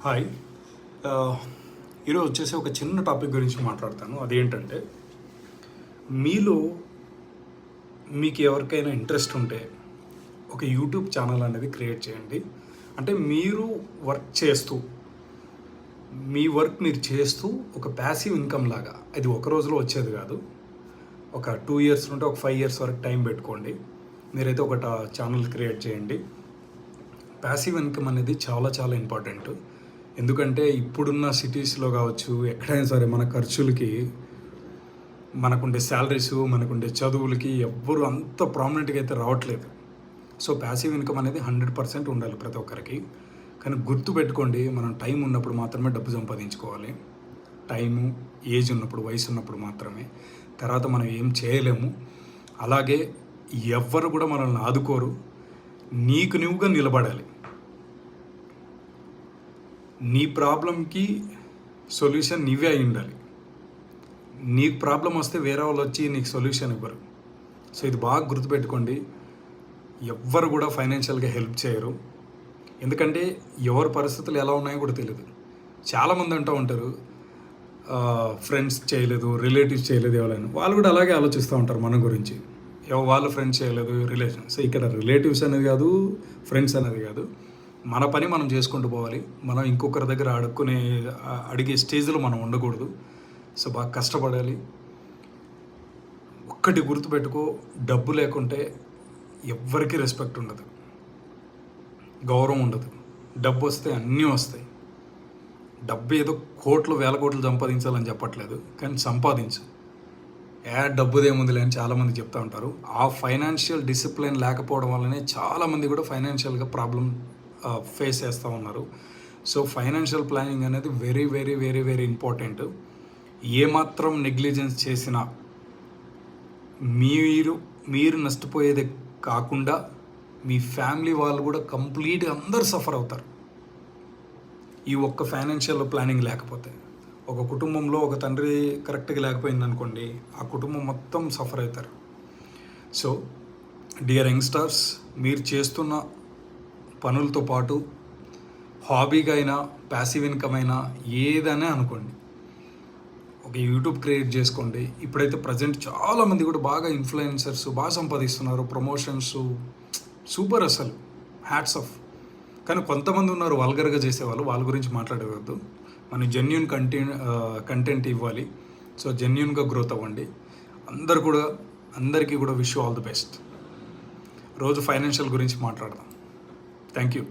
Hi. ఆహ్, ఈరోజు వచ్చేసి ఒక చిన్న టాపిక్ గురించి మాట్లాడతాను. అదేంటంటే, మీలో మీకు ఎవరికైనా ఇంట్రెస్ట్ ఉంటే, ఒక యూట్యూబ్ ఛానల్ అనేది క్రియేట్ చేయండి. అంటే మీరు వర్క్ చేస్తూ, మీ వర్క్ మీరు చేస్తూ ఒక ప్యాసివ్ ఇన్‌కమ్ లాగా. అది ఒక రోజులో వచ్చేది కాదు. ఒక 2 ఇయర్స్ నుండి ఒక 5 ఇయర్స్ వరకు టైం పెట్టుకోండి. మీరైతే ఒక ఛానల్ క్రియేట్ చేయండి. ప్యాసివ్ ఇన్‌కమ్ అనేది చాలా చాలా ఇంపార్టెంట్. ఎందుకంటే ఇప్పుడున్న సిటీస్‌లో కావచ్చు, ఎక్కడైనా సరే మన ఖర్చులకి, మనకుండే శాలరీసు, మనకుండే చదువులకి ఎవ్వరు అంత ప్రామినెంట్‌గా అయితే రావట్లేదు. సో, ప్యాసివ్ ఇన్‌కమ్ అనేది 100% ఉండాలి ప్రతి ఒక్కరికి. కానీ గుర్తుపెట్టుకోండి, మనం టైం ఉన్నప్పుడు మాత్రమే డబ్బు సంపాదించుకోవాలి. టైము, ఏజ్ ఉన్నప్పుడు, వయసు ఉన్నప్పుడు మాత్రమే. తర్వాత మనం ఏం చేయలేము. అలాగే ఎవ్వరు కూడా మనల్ని ఆదుకోరు. నీకు నువ్వుగా నిలబడాలి. నీ ప్రాబ్లంకి సొల్యూషన్ నీవే అయి ఉండాలి. నీకు ప్రాబ్లం వస్తే వేరే వాళ్ళు వచ్చి నీకు సొల్యూషన్ ఇవ్వరు. సో ఇది బాగా గుర్తుపెట్టుకోండి. ఎవ్వరు కూడా ఫైనాన్షియల్గా హెల్ప్ చేయరు. ఎందుకంటే ఎవరి పరిస్థితులు ఎలా ఉన్నాయో కూడా తెలియదు. చాలామంది అంటూ ఉంటారు, ఫ్రెండ్స్ చేయలేదు, రిలేటివ్స్ చేయలేదు ఎవరైనా. వాళ్ళు కూడా అలాగే ఆలోచిస్తూ ఉంటారు మన గురించి. వాళ్ళు ఫ్రెండ్స్ చేయలేదు, రిలేషన్. సో ఇక్కడ రిలేటివ్స్ అనేది కాదు, ఫ్రెండ్స్ అనేది కాదు. మన పని మనం చేసుకుంటూ పోవాలి. మనం ఇంకొకరి దగ్గర అడిగే స్టేజ్లో మనం ఉండకూడదు. సో బాగా కష్టపడాలి. ఒక్కటి గుర్తుపెట్టుకో, డబ్బు లేకుంటే ఎవ్వరికీ రెస్పెక్ట్ ఉండదు, గౌరవం ఉండదు. డబ్బు వస్తే అన్నీ వస్తాయి. డబ్బు ఏదో కోట్లు వేల కోట్లు సంపాదించాలని చెప్పట్లేదు, కానీ సంపాదించు. డబ్బుదేముందిలే అని చాలామంది చెప్తూ ఉంటారు. ఆ ఫైనాన్షియల్ డిసిప్లిన్ లేకపోవడం వల్లనే చాలామంది కూడా ఫైనాన్షియల్గా ప్రాబ్లం ఫేస్ చేస్తూ ఉన్నారు. సో ఫైనాన్షియల్ ప్లానింగ్ అనేది very very very very important. ఏమాత్రం నెగ్లిజెన్స్ చేసినా మీరు నష్టపోయేది కాకుండా మీ ఫ్యామిలీ వాళ్ళు కూడా కంప్లీట్గా అందరు సఫర్ అవుతారు ఈ ఒక్క ఫైనాన్షియల్ ప్లానింగ్ లేకపోతే. ఒక కుటుంబంలో ఒక తండ్రి కరెక్ట్గా లేకపోయింది అనుకోండి, ఆ కుటుంబం మొత్తం సఫర్ అవుతారు. సో డియర్ యంగ్స్టర్స్, మీరు చేస్తున్న పనులతో పాటు హాబీగా అయినా, ప్యాసివ్ ఇన్కమ్ అయినా ఏదైనా అనుకోండి, ఒక యూట్యూబ్ క్రియేట్ చేసుకోండి. ఇప్పుడైతే ప్రజెంట్ చాలామంది కూడా బాగా ఇన్ఫ్లుయెన్సర్స్ బాగా సంపాదిస్తున్నారు, ప్రమోషన్స్ సూపర్, అసలు హ్యాట్స్ ఆఫ్. కానీ కొంతమంది ఉన్నారు వల్గర్గా చేసేవాళ్ళు, వాళ్ళ గురించి మాట్లాడవద్దు. మన జెన్యున్ కంటెంట్ ఇవ్వాలి. సో జెన్యున్గా గ్రోత్ అవ్వండి. అందరికీ కూడా విష్ ఆల్ ది బెస్ట్. రోజు ఫైనాన్షియల్ గురించి మాట్లాడదాం. Thank you.